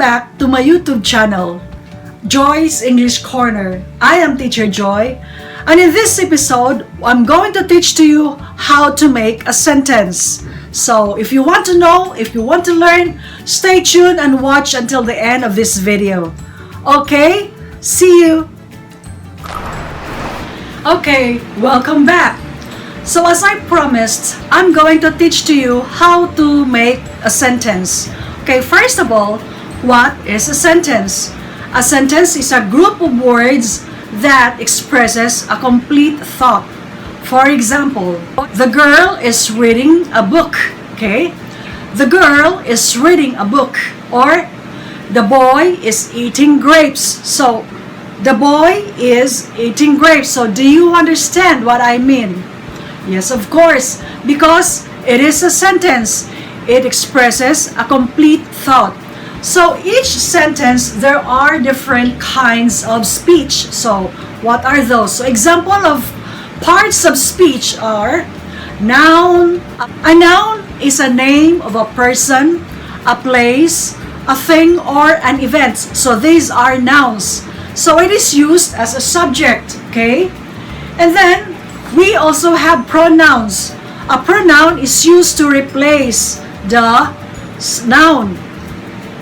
back to my YouTube channel, Joy's English Corner. I am Teacher Joy, and in this episode, I'm going to teach to you how to make a sentence. So if you want to know, if you want to learn, stay tuned and watch until the end of this video. Okay, see you! Okay, welcome back. So as I promised, I'm going to teach to you how to make a sentence. Okay, first of all, what is a sentence? A sentence is a group of words that expresses a complete thought. For example, the girl is reading a book. Okay? The girl is reading a book. Or, the boy is eating grapes. So, the boy is eating grapes. So, do you understand what I mean? Yes, of course. Because it is a sentence. It expresses a complete thought. So, each sentence, there are different kinds of speech. So, what are those? So, example of parts of speech are noun. A noun is a name of a person, a place, a thing, or an event. So, these are nouns. So, it is used as a subject, okay? And then, we also have pronouns. A pronoun is used to replace the noun.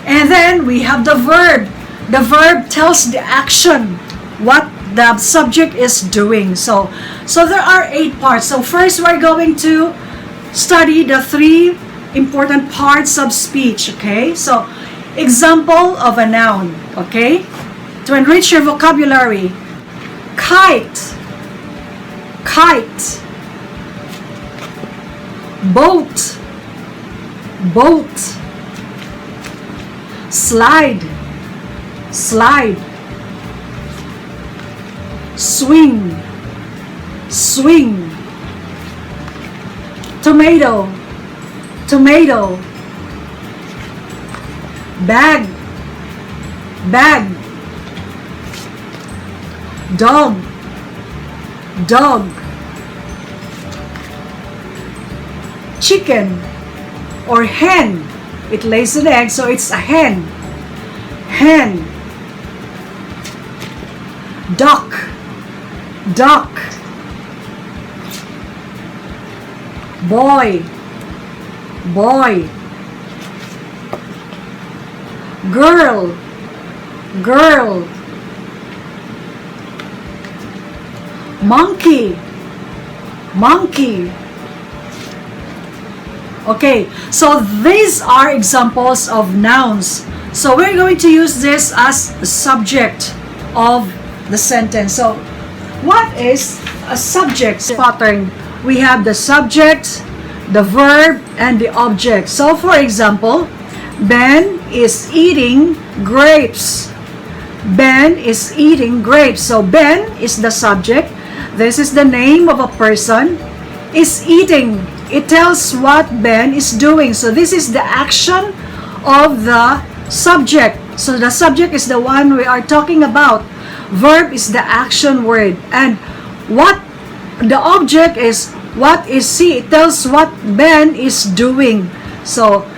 And then we have the verb. The verb tells the action, what the subject is doing. So there are 8 parts. So first we're going to study the 3 important parts of speech. Okay? So example of a noun. Okay? To enrich your vocabulary. Kite. Kite. Boat. Boat. Slide. Slide. Swing. Swing. Tomato. Tomato. Bag. Bag. Dog. Dog. Chicken or hen. It lays an egg, so it's a hen. Hen. Duck. Duck. Boy. Boy. Girl. Girl. Monkey. Monkey. Okay, so these are examples of nouns. So we're going to use this as the subject of the sentence. So what is a subject pattern? We have the subject, the verb, and the object. So for example, Ben is eating grapes. Ben is eating grapes. So Ben is the subject. This is the name of a person. Is eating. It tells what Ben is doing. So this is the action of the subject. So the subject is the one we are talking about. Verb is the action word. And what the object is, what is he? It tells what Ben is doing. So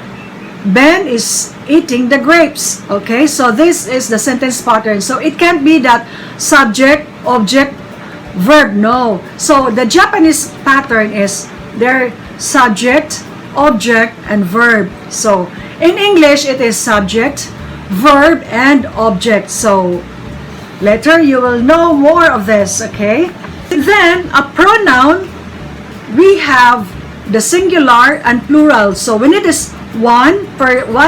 Ben is eating the grapes. Okay, so this is the sentence pattern. So it can't be that subject, object, verb. No. So the Japanese pattern is their subject, object, and verb. So in English, it is subject, verb, and object. So later you will know more of this, okay? Then a pronoun, we have the singular and plural. So when it is one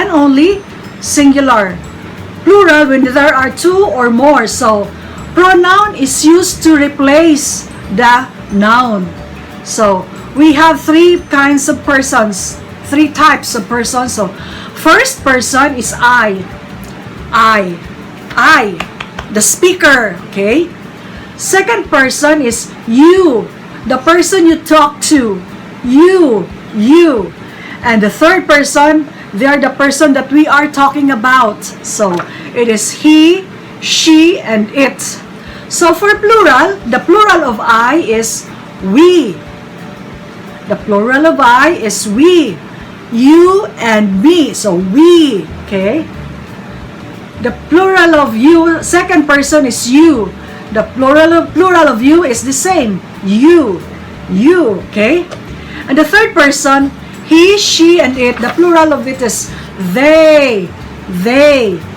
only, singular. Plural when there are 2 or more. So pronoun is used to replace the noun. So we have 3 kinds of persons, 3 types of persons. So first person is I, the speaker, okay? Second person is you, the person you talk to, you. And the third person, they are the person that we are talking about. So it is he, she, and it. So for plural, the plural of I is we. The plural of I is we. You and me. So we. Okay? The plural of you, second person is you. The plural of you is the same. You. Okay? And the third person, he, she, and it. The plural of it is they.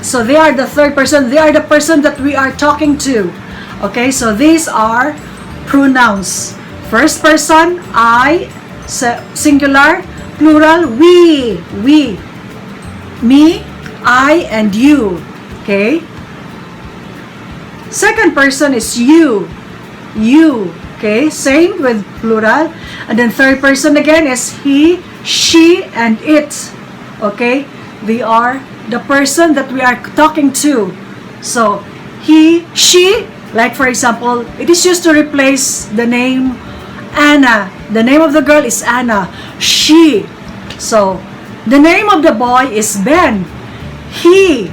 So they are the third person. They are the person that we are talking to. Okay? So these are pronouns. First person, I, singular. Plural, we. Me, I, and you. Okay? Second person is you. Okay? Same with plural. And then third person again is he, she, and it. Okay? They are the person that we are talking to. So, he, she, like for example, it is used to replace the name Anna. The name of the girl is Anna. She. So, the name of the boy is Ben. He.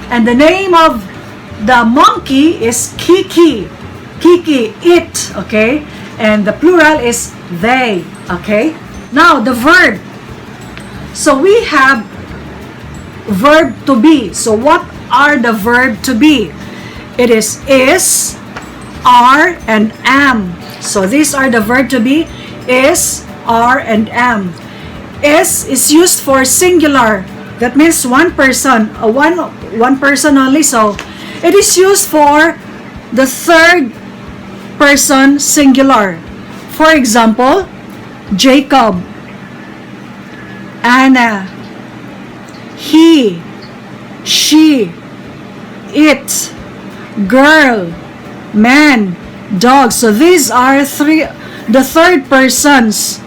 And the name of the monkey is Kiki. It. Okay? And the plural is they. Okay? Now, the verb. So, we have verb to be. So, what are the verb to be? It is, are, and am. So, these are the verb to be. Is, are, and am. Is used for singular. That means one person. One person only. So, it is used for the third person singular. For example, Jacob, Anna, he, she, it, girl, man, dog. So these are the third persons.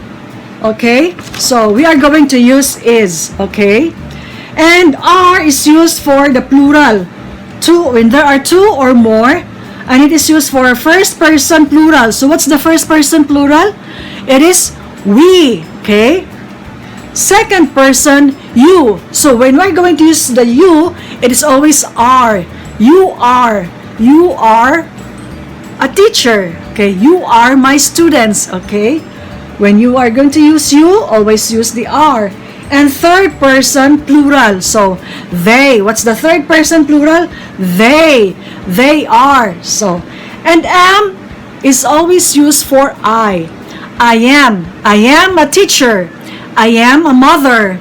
Okay? So we are going to use is. Okay? And are is used for the plural. When there are two or more, and it is used for first person plural. So what's the first person plural? It is we. Okay? Second person, you. So when we're going to use the you, it is always are. You are a teacher. Okay? You are my students. Okay? When you are going to use you, always use the are. And third person plural. So, they. What's the third person plural? They. They are. So, and am is always used for I. I am. I am a teacher. I am a mother.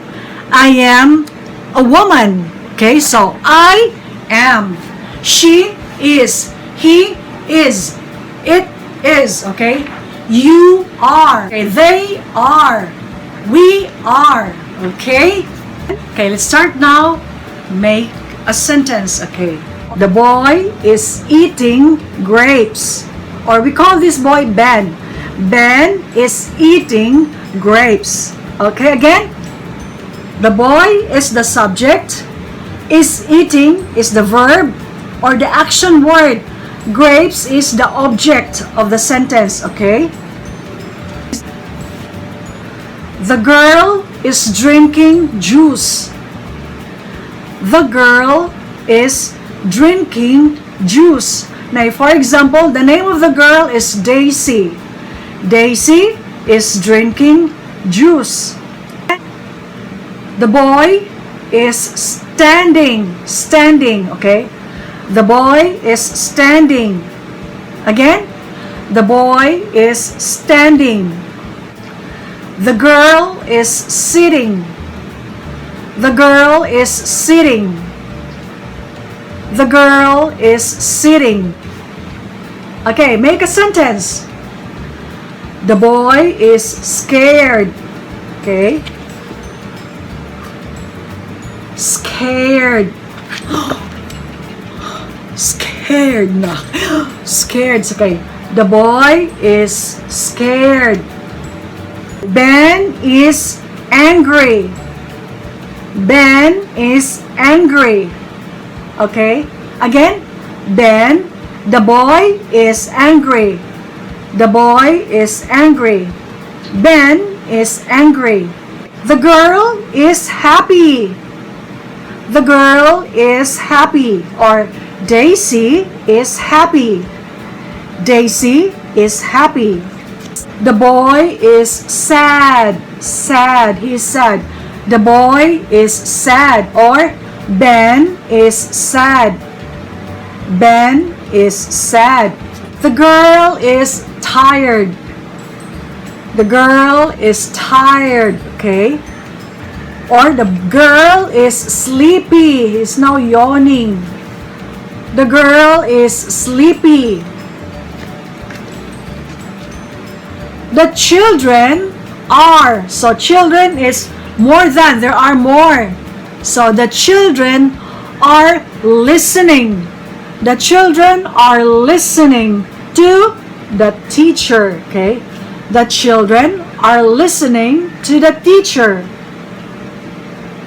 I am a woman. Okay, so I am. She is. He is. It is. Okay, you are. Okay, they are. We are. Okay? Okay, let's start now. Make a sentence. Okay. The boy is eating grapes. Or we call this boy Ben. Ben is eating grapes. Okay, again. The boy is the subject. Is eating is the verb or the action word. Grapes is the object of the sentence. Okay? The girl is drinking juice. The girl is drinking juice. Now, for example, the name of the girl is Daisy. Daisy is drinking juice. The boy is standing. Okay? The boy is standing. Again, the boy is standing. The girl is sitting. The girl is sitting. The girl is sitting. Okay, make a sentence. The boy is scared. Okay? Scared. Scared na. Scared. Okay. The boy is scared. Ben is angry. Ben is angry. Okay? Again, Ben, the boy is angry. The boy is angry. Ben is angry. The girl is happy. The girl is happy. Or Daisy is happy. Daisy is happy. The boy is sad. Sad. He is sad. The boy is sad. Or Ben is sad. Ben is sad. The girl is tired. The girl is tired, okay? Or the girl is sleepy. He's now yawning. The girl is sleepy. The children are. So children is more than. There are more. So the children are listening. The children are listening to the teacher, okay? The children are listening to the teacher.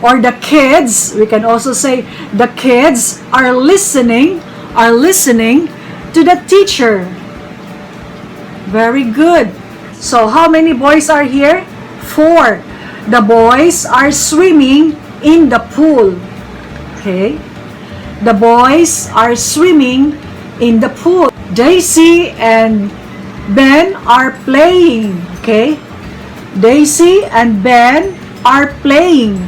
Or the kids, we can also say the kids are listening to the teacher. Very good. So how many boys are here? 4. The boys are swimming in the pool. Okay? The boys are swimming in the pool. Daisy and Ben are playing. Okay? Daisy and Ben are playing.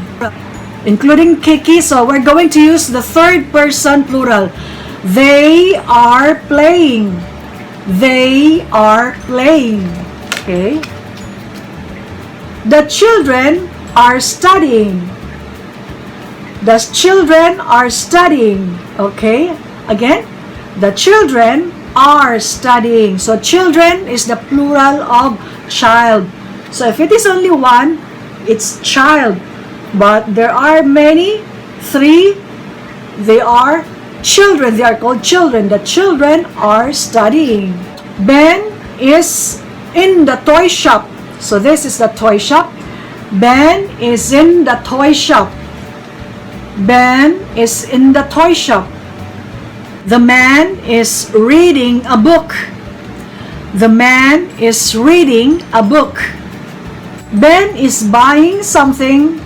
Including Kiki. So we're going to use the third person plural. They are playing. They are playing. Okay? The children are studying. The children are studying. Okay? Again, the children are studying. So children is the plural of child. So if it is only one, it's child. But there are many, 3, they are children. They are called children. The children are studying. Ben is in the toy shop. So this is the toy shop. Ben is in the toy shop. Ben is in the toy shop. The man is reading a book. The man is reading a book. Ben is buying something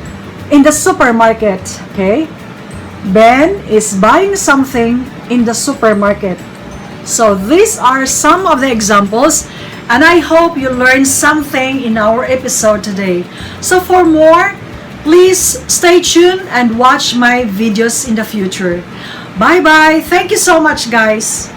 in the supermarket. Okay? Ben is buying something in the supermarket. So these are some of the examples, and I hope you learned something in our episode today. So for more, please stay tuned and watch my videos in the future. Bye bye. Thank you so much, guys.